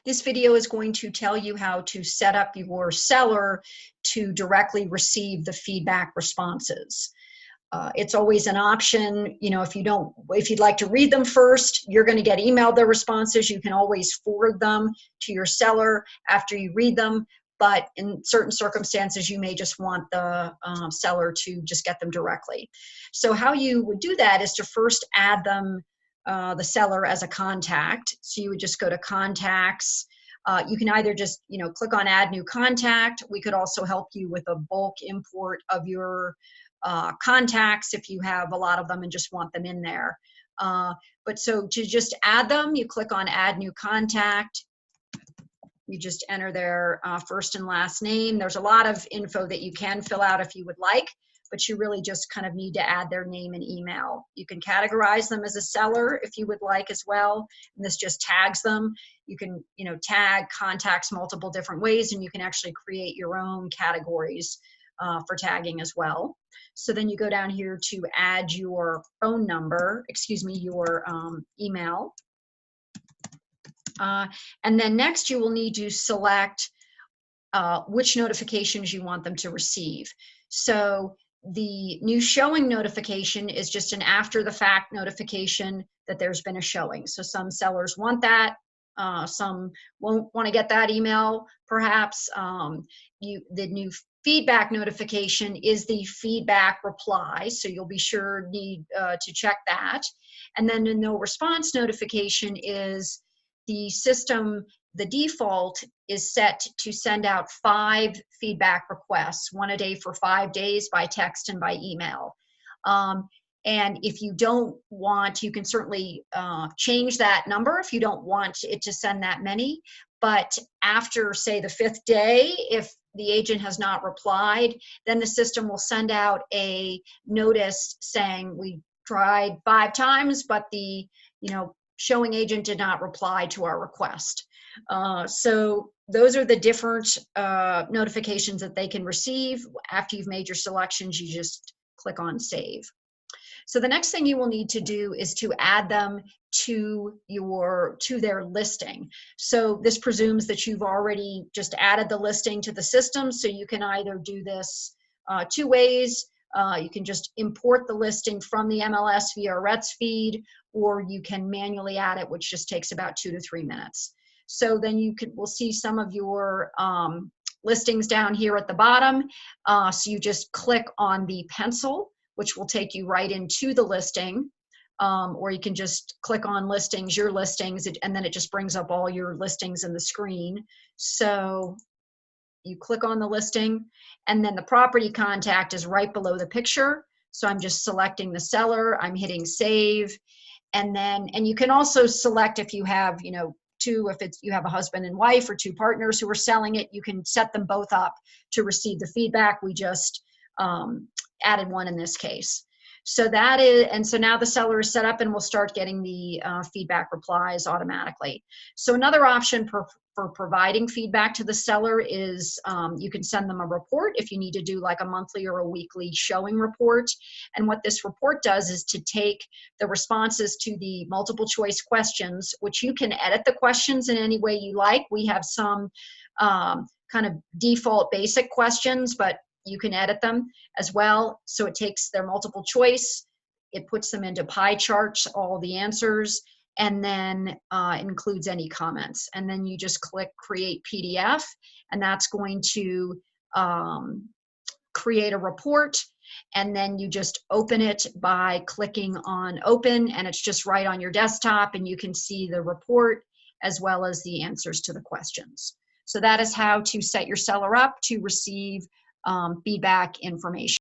This video is going to tell you how to set up your seller to directly receive the feedback responses. It's always an option, if you'd like to read them first, you're going to get emailed the responses. You can always forward them to your seller after you read them, but in certain circumstances, you may just want the seller to just get them directly. So how you would do that is to first add them, the seller as a contact. So you would just go to contacts. You can either just, click on add new contact. We could also help you with a bulk import of your contacts if you have a lot of them and just want them in there. But so to just add them, you click on add new contact. You just enter their first and last name. There's a lot of info that you can fill out if you would like, but you really just kind of need to add their name and email. You can categorize them as a seller if you would like as well, and this just tags them. You can, tag contacts multiple different ways, and you can actually create your own categories for tagging as well. So then you go down here to add your phone number, your email. And then next you will need to select which notifications you want them to receive. So the new showing notification is just an after the fact notification that there's been a showing. So some sellers want that. Some won't want to get that email, perhaps. The new feedback notification is the feedback reply, so you'll be sure need to check that. And then the no response notification is the system, the default is set to send out 5 feedback requests, 1 a day for 5 days by text and by email. And if you don't want, you can certainly change that number if you don't want it to send that many. But after, say, the 5th day, if the agent has not replied, then the system will send out a notice saying we tried 5 times, but the showing agent did not reply to our request. So those are the different notifications that they can receive. After you've made your selections, you just click on save. So the next thing you will need to do is to add them to their listing. So this presumes that you've already just added the listing to the system. So you can either do this 2 ways. You can just import the listing from the MLS via a RETS feed, or you can manually add it, which just takes about 2 to 3 minutes. So then we'll see some of your listings down here at the bottom. So you just click on the pencil, which will take you right into the listing, or you can just click on listings, your listings, and then it just brings up all your listings in the screen. So you click on the listing, and then the property contact is right below the picture. So I'm just selecting the seller, I'm hitting save, and you can also select if you have, if you have a husband and wife or 2 partners who are selling it, you can set them both up to receive the feedback. We just added one in this case. So so now the seller is set up and we'll start getting the feedback replies automatically. So another option for providing feedback to the seller is you can send them a report if you need to do like a monthly or a weekly showing report. And what this report does is to take the responses to the multiple choice questions, which you can edit the questions in any way you like. We have some kind of default basic questions, but you can edit them as well. So it takes their multiple choice, it puts them into pie charts, all the answers, and then includes any comments. And then you just click create PDF, and that's going to create a report. And then you just open it by clicking on open, and it's just right on your desktop, and you can see the report as well as the answers to the questions. So that is how to set your seller up to receive feedback information.